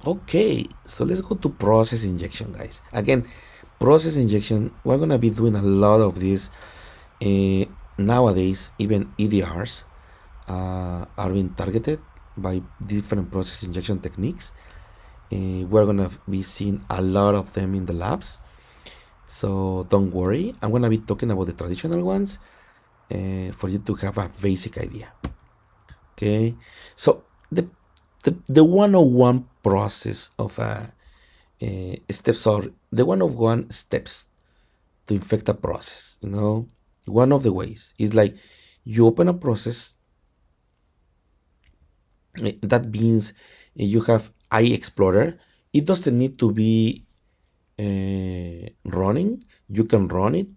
Okay, so let's go to process injection, guys. Again, process injection, we're gonna be doing a lot of this nowadays. Even EDRs are being targeted by different process injection techniques. We're gonna be seeing a lot of them in the labs, so don't worry. I'm gonna be talking about the traditional ones for you to have a basic idea. Okay, so the 101 process of steps, or the 101 steps to infect a process. One of the ways is like you open a process. That means you have iExplorer. It doesn't need to be running. You can run it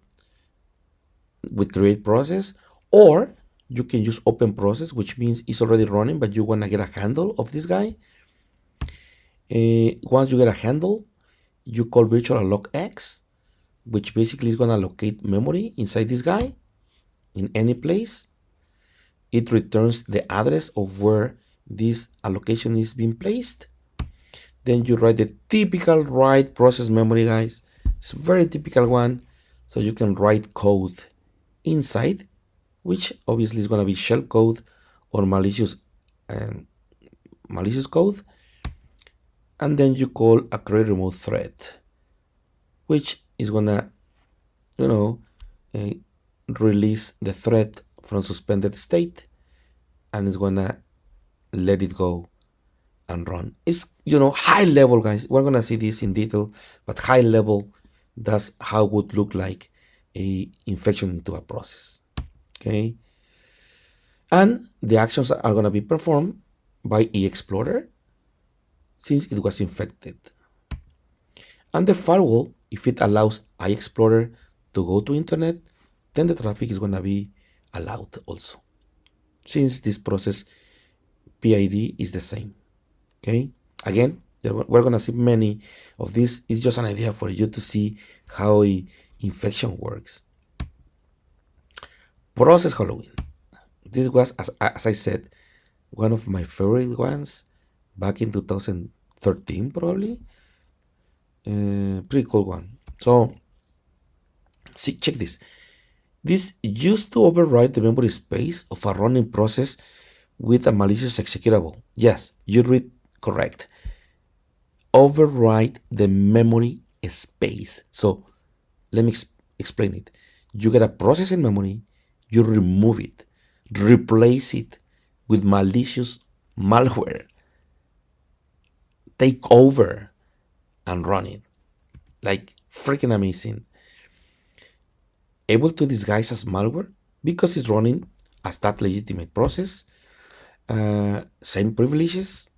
with create process, or you can use open process, which means it's already running, but you want to get a handle of this guy. Once you get a handle, you call virtual alloc x, which basically is going to allocate memory inside this guy in any place. It returns the address of where this allocation is being placed. Then you write the typical write process memory, guys. It's a very typical one. So you can write code inside, which obviously is going to be shell code or malicious code. And then you call a create remote thread, which is going to, uh, release the thread from suspended state, and it's going to let it go and run. It's, high level, guys. We're going to see this in detail, but high level, that's how it would look like a infection into a process. Okay. And the actions are going to be performed by eExplorer since it was infected. And the firewall, if it allows iExplorer to go to internet, then the traffic is going to be allowed also, since this process PID is the same. Okay. Again, we're going to see many of these. It's just an idea for you to see how infection works. Process Halloween. This was, as I said, one of my favorite ones back in 2013, probably. Pretty cool one. So, see, check this. This used to override the memory space of a running process with a malicious executable. Yes, you read correct. Override the memory space. So, let me explain it. You get a process in memory, you remove it, replace it with malicious malware, take over and run it. Like freaking amazing. Able to disguise as malware because it's running as that legitimate process. Same privileges,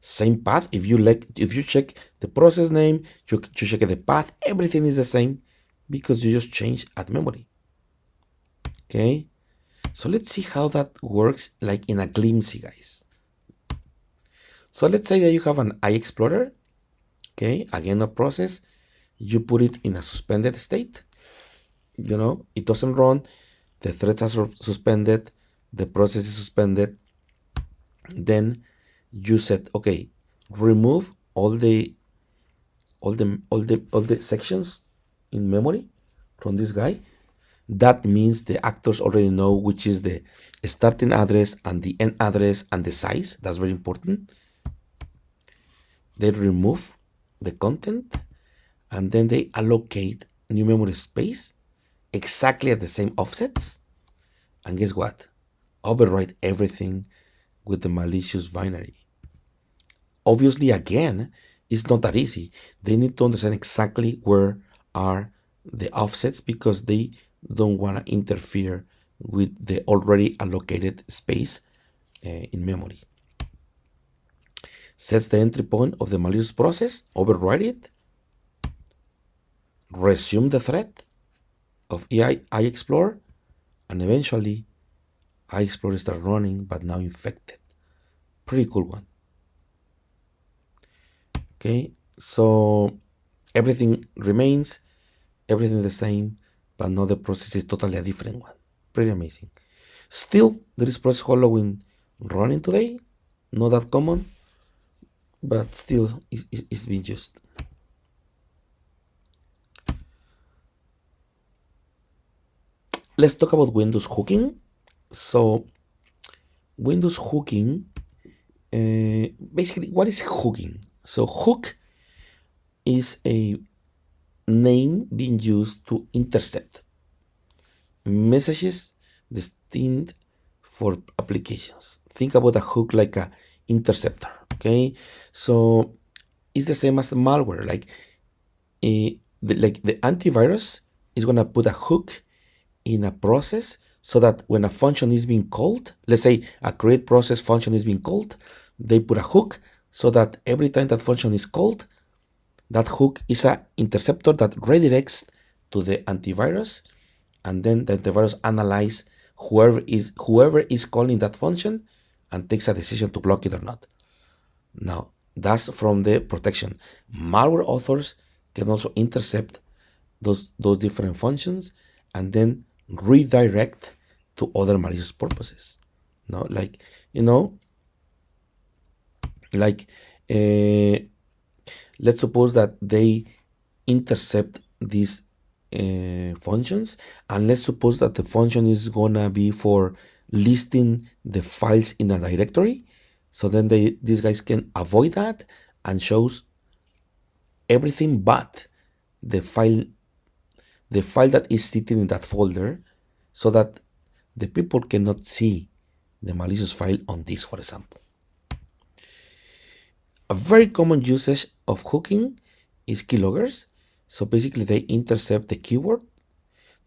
same path. If you check the process name, you check the path, everything is the same because you just change at memory. Okay, so let's see how that works, like in a glimpse, guys. So let's say that you have an iExplorer. Okay, again a process. You put it in a suspended state. It doesn't run. The threads are suspended. The process is suspended. Then you said, okay, remove all the sections in memory from this guy. That means the actors already know which is the starting address and the end address and the size. That's very important. They remove the content and then they allocate new memory space exactly at the same offsets. And guess what? Overwrite everything with the malicious binary. Obviously, again, it's not that easy. They need to understand exactly where are the offsets because they don't want to interfere with the already allocated space in memory. Sets the entry point of the malicious process, override it, resume the thread of iExplorer, and eventually iExplorer starts running, but now infected. Pretty cool one. Okay, so everything remains, everything the same, but now the process is totally a different one. Pretty amazing. Still, there is process Halloween running today, not that common, but still is being used. Let's talk about Windows hooking. So Windows hooking, basically, what is hooking? So hook is a name being used to intercept messages destined for applications. Think about a hook like a interceptor. Okay, so it's the same as malware. Like, like the antivirus is gonna put a hook in a process so that when a function is being called, let's say a create process function is being called, they put a hook so that every time that function is called, that hook is an interceptor that redirects to the antivirus, and then the antivirus analyze whoever is calling that function and takes a decision to block it or not. Now, that's from the protection. Malware authors can also intercept those different functions and then redirect to other malicious purposes. No, like, you know, like let's suppose that they intercept these functions, and let's suppose that the function is gonna be for listing the files in a directory. So then these guys can avoid that and shows everything but the file that is sitting in that folder, so that the people cannot see the malicious file on this, for example. A very common usage of hooking is keyloggers. So basically they intercept the keyword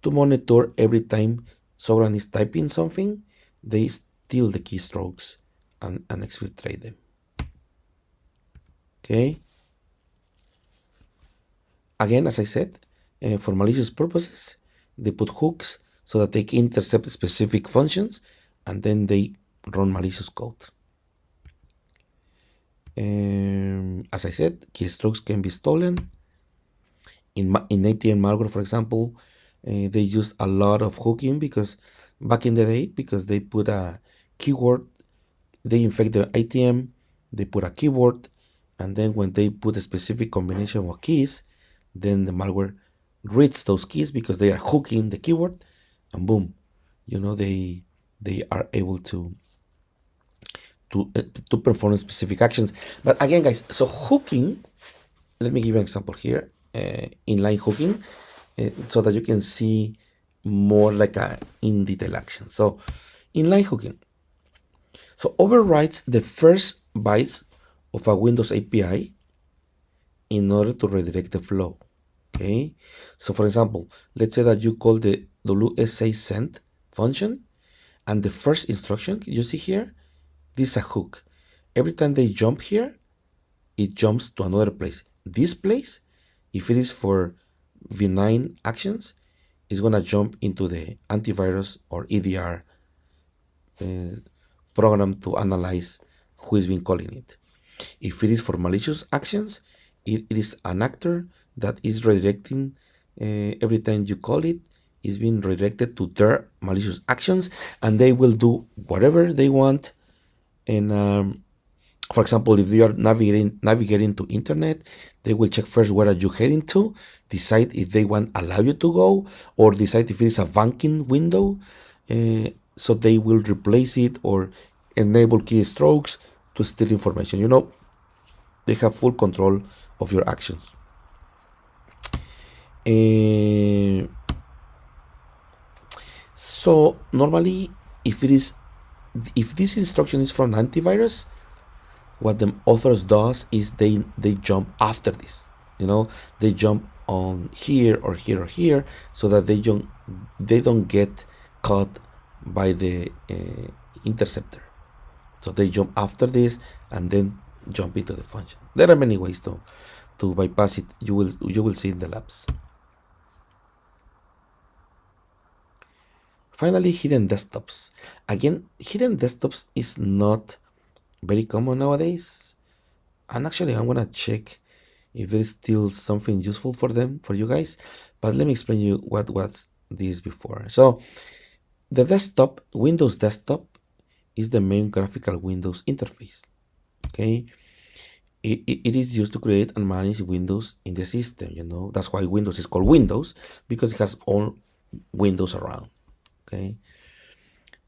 to monitor every time someone is typing something. They steal the keystrokes and exfiltrate them. Okay. Again, as I said, for malicious purposes, they put hooks so that they can intercept specific functions, and then they run malicious code. As I said, keystrokes can be stolen. In ATM malware, for example, they used a lot of hooking because back in the day, because they put a keyword, they infect the ATM, they put a keyword, and then when they put a specific combination of keys, then the malware reads those keys because they are hooking the keyword, and boom, they are able to perform specific actions. But again, guys, so hooking, let me give you an example here, inline hooking, so that you can see more like a in detail action. So inline hooking, so overwrites the first bytes of a Windows API in order to redirect the flow. Okay, so for example, let's say that you call the WSA send function, and the first instruction you see here, this is a hook. Every time they jump here, it jumps to another place. This place, if it is for V9 actions, is gonna jump into the antivirus or EDR program to analyze who is being calling it. If it is for malicious actions, it is an actor that is redirecting every time you call it, is being redirected to their malicious actions, and they will do whatever they want. And for example, if you are navigating to internet, they will check first where are you heading to, decide if they want allow you to go, or decide if it is a banking window. So they will replace it or enable keystrokes to steal information. They have full control of your actions. So normally, if this instruction is from antivirus, what the authors does is they jump after this. They jump on here or here or here, so that they don't get caught by the interceptor. So they jump after this and then jump into the function. There are many ways to bypass it. You will see in the labs. Finally, hidden desktops. Again, hidden desktops is not very common nowadays. And actually, I'm gonna check if there's still something useful for you guys. But let me explain you what was this before. So the desktop, Windows desktop, is the main graphical Windows interface. Okay, it is used to create and manage Windows in the system. That's why Windows is called Windows, because it has all Windows around. Okay.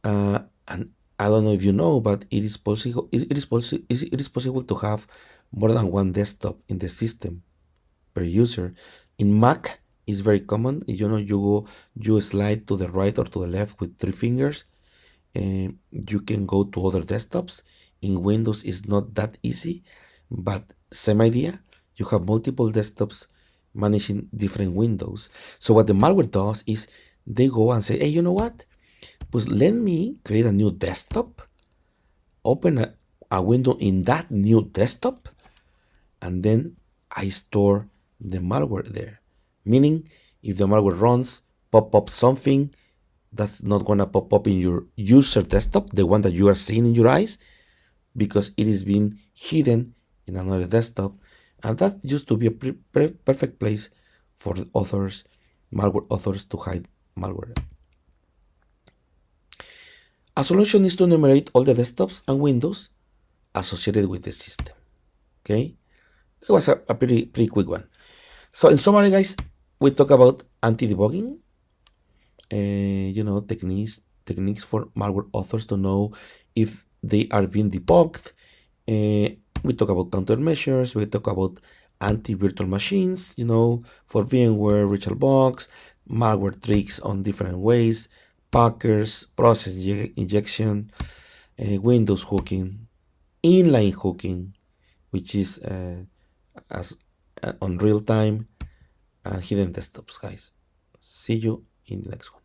And I don't know if you know, but it is possible. It is possible to have more than one desktop in the system per user. In Mac, it's very common. You slide to the right or to the left with 3 fingers, and you can go to other desktops. In Windows, it's not that easy, but same idea. You have multiple desktops managing different windows. So what the malware does is they go and say, hey, you know what? Pues let me create a new desktop, open a window in that new desktop, and then I store the malware there. Meaning, if the malware runs, pop up something that's not gonna pop up in your user desktop, the one that you are seeing in your eyes, because it is being hidden in another desktop. And that used to be a perfect place for the malware authors to hide malware. A solution is to enumerate all the desktops and windows associated with the system. Okay, that was a pretty quick one. So in summary, guys, we talk about anti-debugging, techniques for malware authors to know if they are being debugged. We talk about countermeasures. We talk about anti-virtual machines, for VMware, VirtualBox, malware tricks on different ways, packers, process injection, Windows hooking, inline hooking, which is as on real time, and hidden desktops, guys. See you in the next one.